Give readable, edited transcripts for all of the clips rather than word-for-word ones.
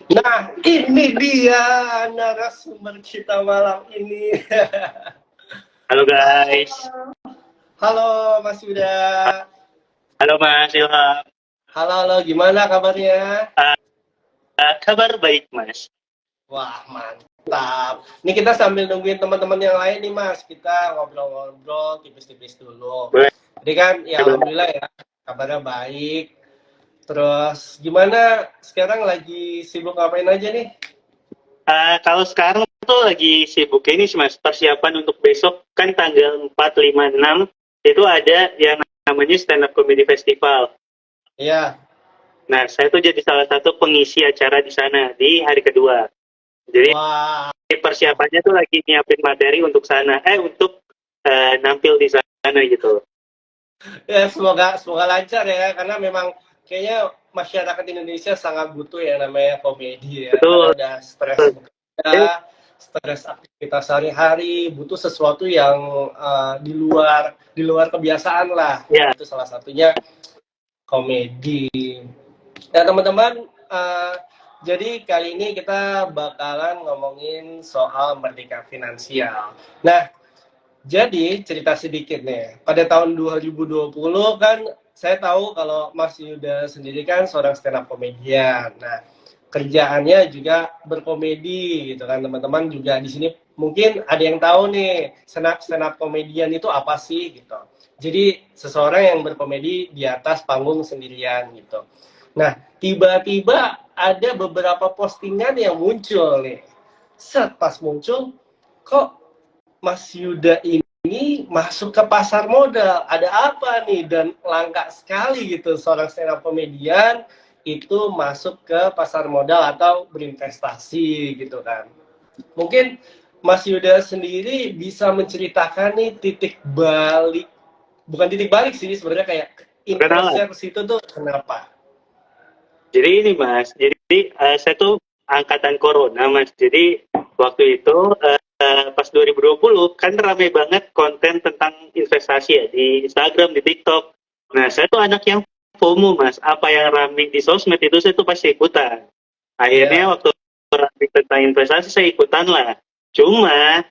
Nah, ini dia narasumber kita malam ini. Halo guys, Halo Mas Yuda. halo Mas Ilham. Halo, halo, gimana kabarnya? Kabar baik Mas. Wah, mantap. Ini kita sambil nungguin teman-teman yang lain nih Mas. Kita ngobrol-ngobrol tipis-tipis dulu. Boleh, Jadi kan, ya boleh. alhamdulillah ya, kabarnya baik. Terus gimana sekarang lagi sibuk ngapain aja nih? Kalau sekarang tuh lagi sibuk ini sih Mas, persiapan untuk besok kan tanggal 4, 5, 6 itu ada yang namanya Stand Up Comedy Festival. Iya. Nah, saya tuh jadi salah satu pengisi acara di sana di hari kedua. Jadi Wah, persiapannya tuh lagi nyiapin materi untuk sana, untuk nampil di sana gitu. ya semoga semoga lancar ya karena memang kayaknya masyarakat Indonesia sangat butuh ya namanya komedi ya karena Betul. udah stres bekerja, stres aktivitas sehari-hari, butuh sesuatu yang di luar kebiasaan lah. Ya, Itu salah satunya komedi. Nah teman-teman, jadi kali ini kita bakalan ngomongin soal merdeka finansial. Nah, jadi cerita sedikit nih, pada tahun 2020 kan saya tahu kalau Mas Yuda sendiri kan seorang stand up komedian. Nah, kerjaannya juga berkomedi gitu kan teman-teman juga di sini mungkin ada yang tahu nih stand up komedian itu apa sih gitu. Jadi seseorang yang berkomedi di atas panggung sendirian gitu. Nah, tiba-tiba ada beberapa postingan yang muncul nih. Set pas muncul kok Mas Yuda ini masuk ke pasar modal. Ada apa nih? Dan langka sekali gitu seorang stand up komedian itu masuk ke pasar modal atau berinvestasi gitu kan. Mungkin Mas Yuda sendiri bisa menceritakan nih titik balik, bukan titik balik sih sebenarnya kayak kenalan. interestnya ke situ tuh kenapa? Jadi ini Mas, jadi saya tuh angkatan corona Mas. Jadi waktu itu pas 2020 kan rame banget konten tentang investasi ya di Instagram, di TikTok. Nah saya tuh anak yang FOMO Mas, apa yang rame di sosmed itu saya tuh pasti ikutan. Akhirnya Ya, waktu rame tentang investasi saya ikutan lah. Cuma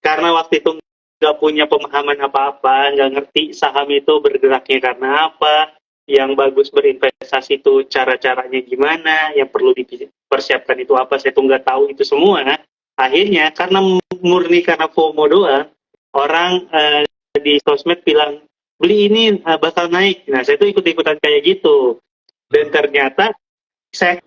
karena waktu itu nggak punya pemahaman apa-apa, nggak ngerti saham itu bergeraknya karena apa, yang bagus berinvestasi itu cara-caranya gimana, yang perlu dipersiapkan itu apa, saya tuh nggak tahu itu semua. Akhirnya karena murni karena FOMO doang, orang di sosmed bilang beli ini bakal naik. Nah saya tuh ikut-ikutan kayak gitu. Dan ternyata saya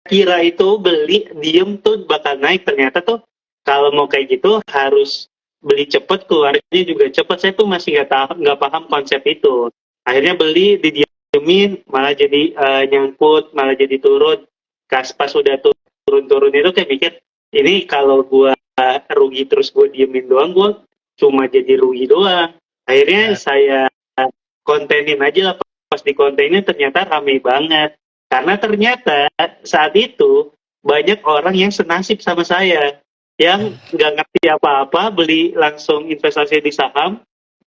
kira itu beli diem tuh bakal naik, ternyata tuh kalau mau kayak gitu harus beli cepet, keluarnya juga cepet. Saya tuh masih nggak paham konsep itu. Akhirnya beli didiemin malah jadi nyangkut, malah jadi turun. Pas udah turun-turun itu kayak mikir ini kalau gua rugi terus gue diemin doang, gue cuma jadi rugi doang. Akhirnya ya. saya kontenin aja lah. Pas di kontennya ternyata rame banget karena ternyata saat itu banyak orang yang senasib sama saya yang nggak ngerti apa-apa beli langsung investasi di saham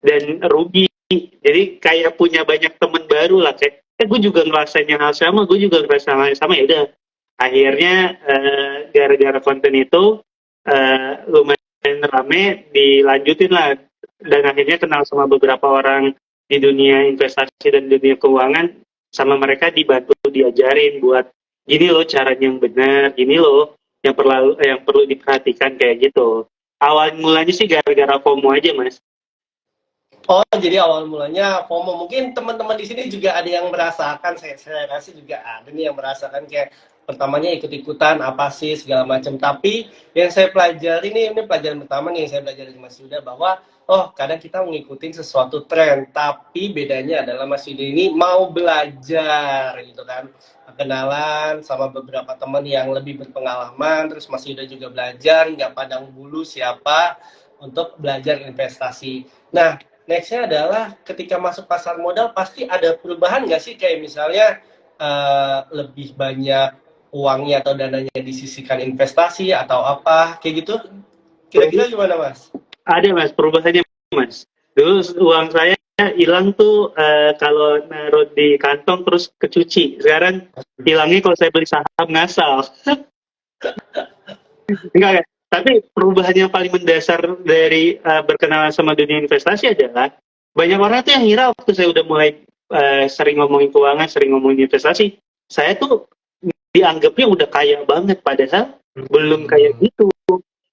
dan rugi. Jadi kayak punya banyak teman baru lah, kayak gue juga ngerasain yang hal sama, gue juga ngerasain hal yang sama. Ya udah akhirnya gara-gara konten itu lumayan rame, dilanjutin lah, dan akhirnya kenal sama beberapa orang di dunia investasi dan dunia keuangan. Sama mereka dibantu diajarin buat gini loh caranya yang benar, gini loh yang perlu diperhatikan kayak gitu. Awal mulanya sih gara-gara FOMO aja Mas. Oh, jadi awal mulanya FOMO. Mungkin teman-teman di sini juga ada yang merasakan, saya rasa juga ada nih yang merasakan kayak pertamanya ikut-ikutan apa sih segala macam. Tapi yang saya pelajari nih, ini pelajaran pertama nih yang saya belajar dari Mas Yuda bahwa oh kadang kita mengikuti sesuatu tren, tapi bedanya adalah Mas Yuda ini mau belajar gitu kan. Kenalan sama beberapa teman yang lebih berpengalaman, terus Mas Yuda juga belajar, nggak pandang bulu siapa untuk belajar investasi. Nah, nextnya adalah ketika masuk pasar modal pasti ada perubahan nggak sih kayak misalnya lebih banyak uangnya atau dananya disisihkan investasi atau apa kayak gitu kira-kira gimana Mas? Ada Mas perubahannya Mas. Dulu uang saya hilang tuh kalau naruh di kantong terus kecuci. Sekarang hilangnya kalau saya beli saham ngasal. Enggak ya. Tapi perubahan yang paling mendasar dari berkenalan sama dunia investasi adalah banyak orang tuh yang ngira waktu saya udah mulai sering ngomongin keuangan, sering ngomongin investasi, saya tuh dianggapnya udah kaya banget, padahal belum kayak gitu.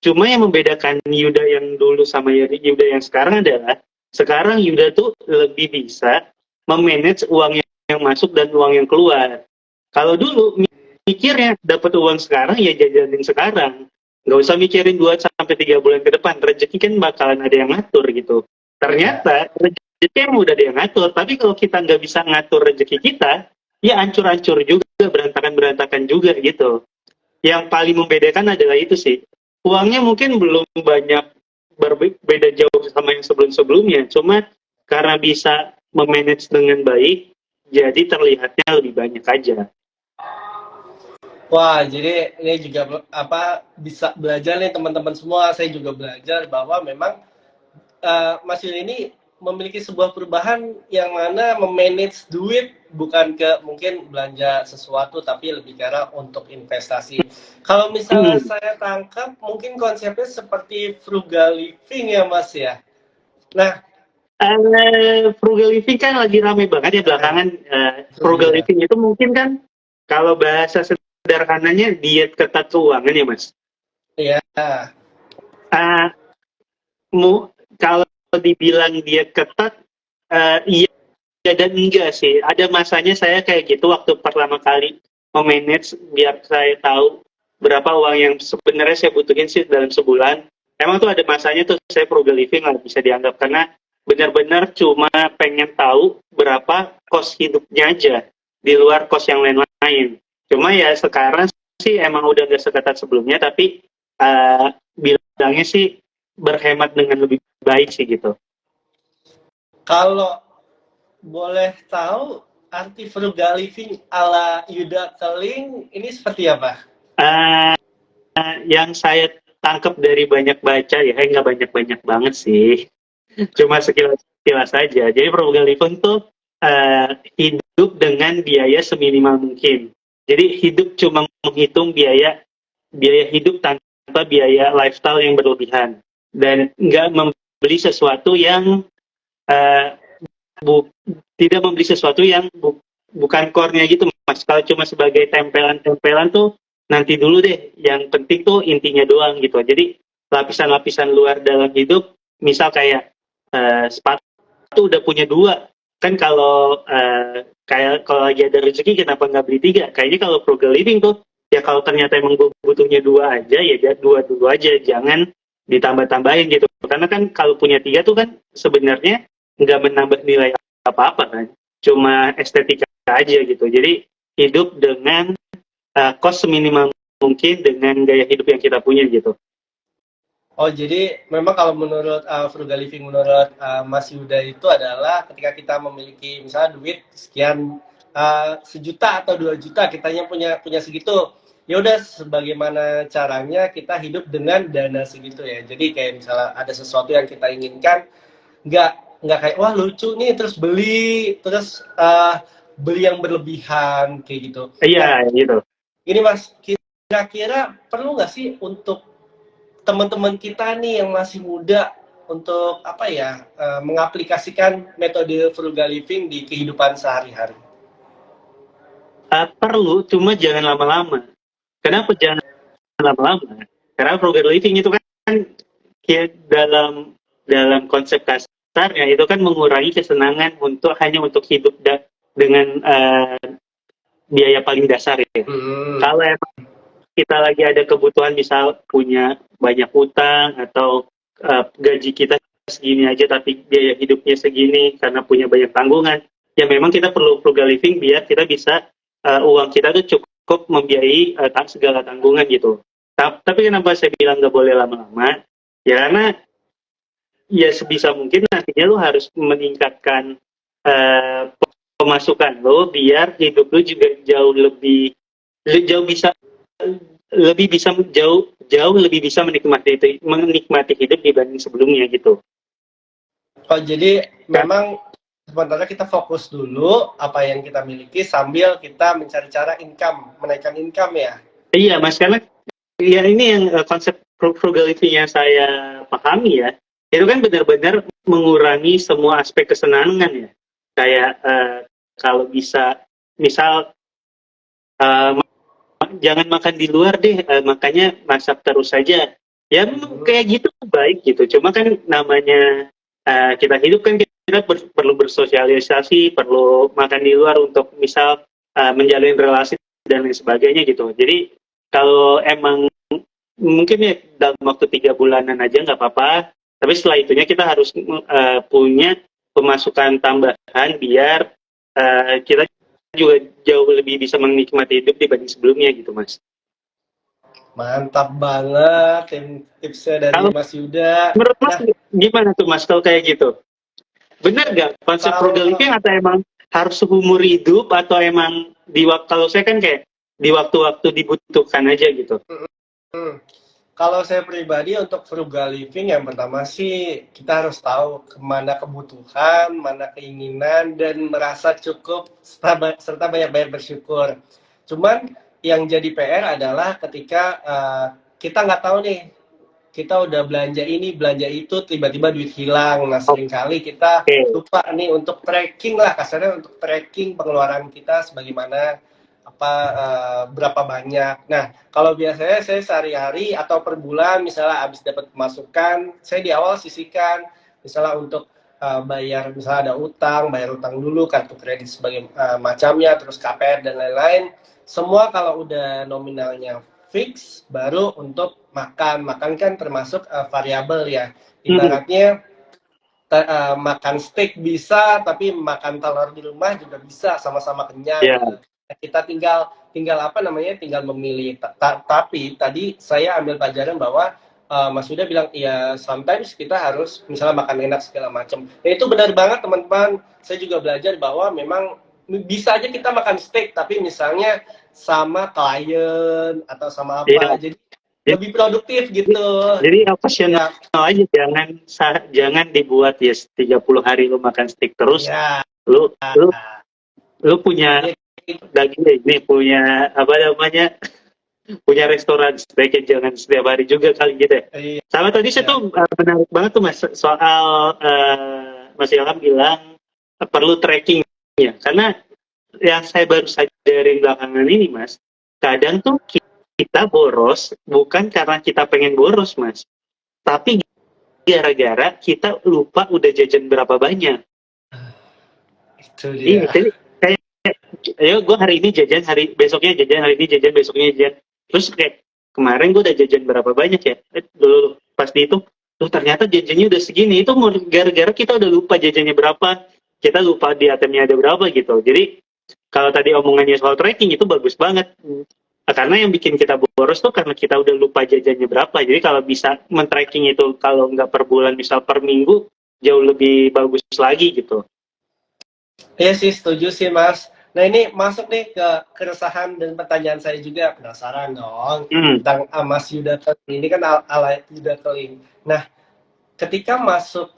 Cuma yang membedakan Yuda yang dulu sama Yuda yang sekarang adalah sekarang Yuda tuh lebih bisa memanage uang yang masuk dan uang yang keluar. Kalau dulu mikirnya dapat uang sekarang ya jajanin sekarang, nggak usah mikirin 2 sampai 3 bulan ke depan, rezeki kan bakalan ada yang ngatur gitu. Ternyata rezeki emang udah ada yang ngatur, tapi kalau kita nggak bisa ngatur rezeki kita, ya ancur-ancur juga, berantakan-berantakan juga gitu. Yang paling membedakan adalah itu sih. Uangnya mungkin belum banyak berbeda jauh sama yang sebelum-sebelumnya, cuma karena bisa memanage dengan baik, jadi terlihatnya lebih banyak aja. Wah, jadi ini juga bisa belajar nih teman-teman semua. Saya juga belajar bahwa memang Mas Yul ini memiliki sebuah perubahan yang mana memanage duit bukan ke mungkin belanja sesuatu tapi lebih karena untuk investasi. Kalau misalnya saya tangkap mungkin konsepnya seperti frugal living ya Mas ya. Nah, frugal living kan lagi rame banget ya belakangan. Frugal living itu mungkin kan kalau bahasa sederhananya diet ketat keuangan ya Mas. Iya. Kalau dibilang diet ketat, iya dan enggak sih. Ada masanya saya kayak gitu waktu pertama kali memanage biar saya tahu berapa uang yang sebenarnya saya butuhin sih dalam sebulan. Emang tuh ada masanya tuh saya frugal living lah bisa dianggap, karena benar-benar cuma pengen tahu berapa kos hidupnya aja di luar kos yang lain-lain. Cuma ya sekarang sih emang udah gak seketat sebelumnya, tapi bilangnya sih berhemat dengan lebih baik sih gitu. Kalau boleh tahu arti frugal living ala Yuda Keling ini seperti apa? Yang saya tangkap dari banyak baca ya, nggak banyak-banyak banget sih, cuma sekilas saja. Jadi frugal living tuh hidup dengan biaya seminimal mungkin. Jadi hidup cuma menghitung biaya hidup tanpa biaya lifestyle yang berlebihan, dan nggak membeli sesuatu yang tidak membeli sesuatu yang bukan core-nya gitu Mas. Kalau cuma sebagai tempelan-tempelan tuh nanti dulu deh, yang penting tuh intinya doang gitu. Jadi lapisan-lapisan luar dalam hidup, misal kayak sepatu udah punya 2 kan, kalau kayak kalau lagi ada rezeki kenapa nggak beli 3? Kayaknya kalau frugal living tuh ya kalau ternyata emang gue butuhnya 2 aja ya 2 dulu aja, jangan ditambah-tambahin gitu. Karena kan kalau punya 3 tuh kan sebenarnya nggak menambah nilai apa-apa kan, cuma estetika aja gitu. Jadi hidup dengan kos seminimal mungkin dengan gaya hidup yang kita punya gitu. Oh, jadi memang kalau menurut frugal living menurut Mas Yuda itu adalah ketika kita memiliki misalnya duit sekian 1 juta atau 2 juta, kitanya punya segitu. Ya udah, sebagaimana caranya kita hidup dengan dana segitu ya. Jadi kayak misalnya ada sesuatu yang kita inginkan, nggak kayak wah lucu nih terus beli beli yang berlebihan kayak gitu. Iya, gitu. Ini Mas, kira-kira perlu nggak sih untuk teman-teman kita nih yang masih muda untuk mengaplikasikan metode frugal living di kehidupan sehari-hari? Perlu, cuma jangan lama-lama. Kenapa jangan lama-lama? Karena frugal living itu kan dalam konsep kasarnya itu kan mengurangi kesenangan hanya untuk hidup dengan biaya paling dasar ya. Kalau emang kita lagi ada kebutuhan, misal punya banyak utang atau gaji kita segini aja tapi biaya hidupnya segini karena punya banyak tanggungan, ya memang kita perlu frugal living biar kita bisa uang kita tuh cukup membiayai segala tanggungan gitu. Tapi kenapa saya bilang nggak boleh lama-lama? Ya karena ya sebisa mungkin nantinya lo harus meningkatkan pemasukan lo biar hidup lo juga jauh lebih bisa menikmati hidup dibanding sebelumnya gitu. Oh, jadi memang sementara kita fokus dulu apa yang kita miliki sambil kita mencari cara menaikkan income ya. Iya Mas, karena ya ini yang konsep frugality yang saya pahami ya, itu kan benar-benar mengurangi semua aspek kesenangan ya. Kayak kalau bisa, misal jangan makan di luar deh, makanya masak terus saja. Ya memang kayak gitu baik gitu. Cuma kan namanya kita hidup kan kita perlu bersosialisasi, perlu makan di luar untuk misal menjalin relasi dan lain sebagainya gitu. Jadi kalau emang mungkin ya dalam waktu 3 bulanan aja nggak apa-apa. Tapi setelah itunya kita harus punya pemasukan tambahan biar kita juga jauh lebih bisa menikmati hidup dibanding sebelumnya gitu Mas. Mantap banget tipsnya dari Kalau Mas Yuda. menurut Mas Nah, gimana tuh Mas kalau kayak gitu? Benar nggak konsep frugal kalau living atau emang harus seumur hidup atau emang kalau saya kan kayak di waktu-waktu dibutuhkan aja gitu. hmm, kalau saya pribadi untuk frugal living yang pertama sih kita harus tahu kemana kebutuhan, mana keinginan dan merasa cukup serta banyak-banyak bersyukur. Cuman yang jadi PR adalah ketika kita nggak tahu nih, kita udah belanja ini, belanja itu, tiba-tiba duit hilang. Nah, seringkali kita Oke. lupa nih untuk tracking lah, kasarnya untuk tracking pengeluaran kita sebagaimana apa berapa banyak. Nah, kalau biasanya saya sehari-hari atau per bulan misalnya habis dapat pemasukan, saya di awal sisihkan misalnya untuk bayar misalnya ada utang, bayar utang dulu, kartu kredit sebagai macamnya, terus KPR dan lain-lain. Semua kalau udah nominalnya fix, baru untuk makan. Makan kan termasuk variabel ya. Ibaratnya makan steak bisa, tapi makan telur di rumah juga bisa, sama-sama kenyang. Ya. Gitu. Kita tinggal apa namanya, tinggal memilih. Tapi tadi saya ambil pelajaran bahwa Mas Yuda bilang ya sometimes kita harus misalnya makan enak segala macam. Ya itu benar banget teman-teman. Saya juga belajar bahwa memang bisa aja kita makan steak, tapi misalnya sama klien atau sama apa, Ya. jadi lebih produktif gitu. Jadi opsional Ya, aja, jangan dibuat ya 30 hari lu makan steak terus. ya, Lu lu lu punya ya, daging ini, punya apa namanya? Punya restoran steak, jangan setiap hari juga kali gitu ya. iya, Sama tadi saya tuh menarik banget tuh Mas soal Mas Ilham bilang perlu tracking ya. Karena yang saya baru sadarin belakangan ini Mas, kadang tuh kita boros bukan karena kita pengen boros Mas, tapi gara-gara kita lupa udah jajan berapa banyak. itu Iya, dia. jadi kayak, ayo gue hari ini jajan, besoknya jajan, hari ini jajan, besoknya jajan. Terus kayak kemarin gue udah jajan berapa banyak ya? Dulu pas dihitung, tuh ternyata jajannya udah segini. Itu gara-gara kita udah lupa jajannya berapa, kita lupa di ATM-nya ada berapa gitu. Jadi kalau tadi omongannya soal tracking itu bagus banget. Karena yang bikin kita boros tuh karena kita udah lupa jajannya berapa. Jadi kalau bisa men-tracking itu kalau nggak per bulan, misal per minggu, jauh lebih bagus lagi gitu. Iya sih, setuju sih Mas. Nah ini masuk nih ke keresahan dan pertanyaan saya juga, penasaran dong tentang Mas Yuda Keling. Ini kan ala Yuda Keling. Nah, ketika masuk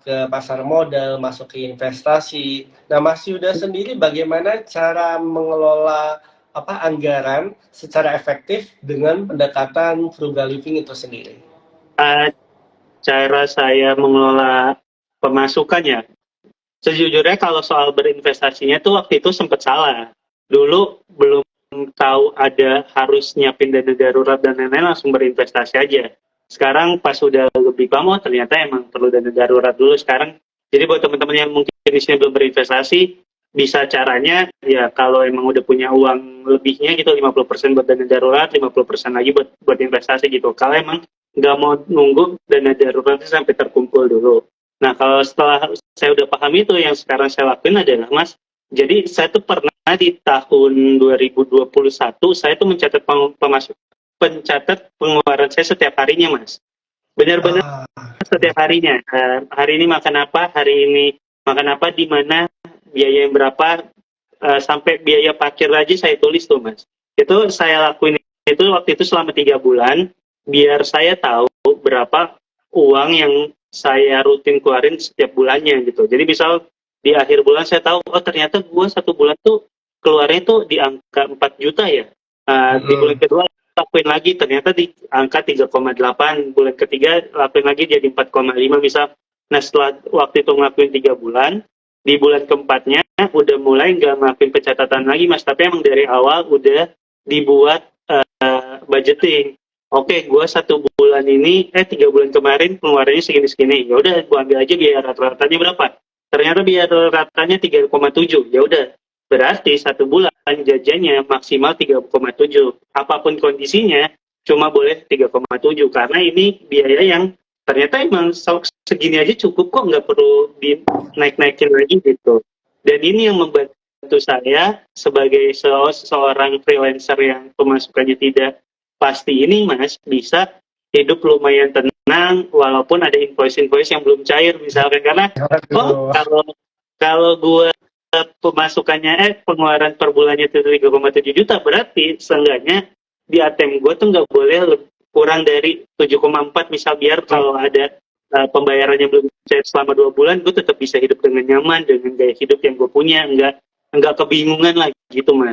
ke pasar modal, masuk ke investasi, nah Mas Yuda sendiri bagaimana cara mengelola anggaran secara efektif dengan pendekatan frugal living itu sendiri? Cara saya mengelola pemasukan ya, sejujurnya kalau soal berinvestasinya tuh waktu itu sempat salah. Dulu belum tahu ada harus nyiapin dana darurat dan lain-lain, langsung berinvestasi aja. Sekarang pas udah lebih paham, ternyata emang perlu dana darurat dulu sekarang. Jadi buat teman-teman yang mungkin di sini belum berinvestasi, bisa caranya ya kalau emang udah punya uang lebihnya gitu, 50% buat dana darurat, 50% lagi buat investasi gitu. Kalau emang nggak mau nunggu dana daruratnya sampai terkumpul dulu. Nah, kalau setelah saya udah paham itu, yang sekarang saya lakuin adalah, Mas, jadi saya tuh pernah di tahun 2021, saya tuh pencatat pengeluaran saya setiap harinya, Mas. Benar-benar setiap harinya. Hari ini makan apa, hari ini makan apa, di mana, biaya yang berapa, sampai biaya parkir aja saya tulis tuh, Mas. Itu saya lakuin itu waktu itu selama 3 bulan, biar saya tahu berapa uang yang saya rutin keluarin setiap bulannya gitu. Jadi misal di akhir bulan saya tahu, oh ternyata gue satu bulan tuh keluarnya tuh di angka 4 juta ya. Di bulan kedua lakuin lagi, ternyata di angka 3,8, bulan ketiga lakuin lagi jadi 4,5 misal. Nah setelah waktu itu ngelakuin 3 bulan, di bulan keempatnya udah mulai nggak ngelakuin pencatatan lagi mas, tapi emang dari awal udah dibuat budgeting. Oke, gue satu bulan ini, 3 bulan kemarin pengeluarannya segini-segini. Ya udah, gue ambil aja biaya rata-ratanya berapa. Ternyata biaya rata-ratanya 3,7. Ya udah, berarti satu bulan jajannya maksimal 3,7. Apapun kondisinya, cuma boleh 3,7. Karena ini biaya yang ternyata emang segini aja cukup kok, nggak perlu dinaik-naikin lagi gitu. Dan ini yang membantu saya sebagai seorang freelancer yang pemasukannya tidak pasti ini mas, bisa hidup lumayan tenang walaupun ada invoice-invoice yang belum cair misalkan, karena kalau gue pemasukannya pengeluaran per bulannya itu 3,7 juta, berarti seenggaknya di ATM gue tuh nggak boleh kurang dari 7,4 misal, biar kalau ada pembayarannya belum cair selama 2 bulan, gue tetap bisa hidup dengan nyaman dengan gaya hidup yang gue punya, nggak kebingungan lah gitu mas.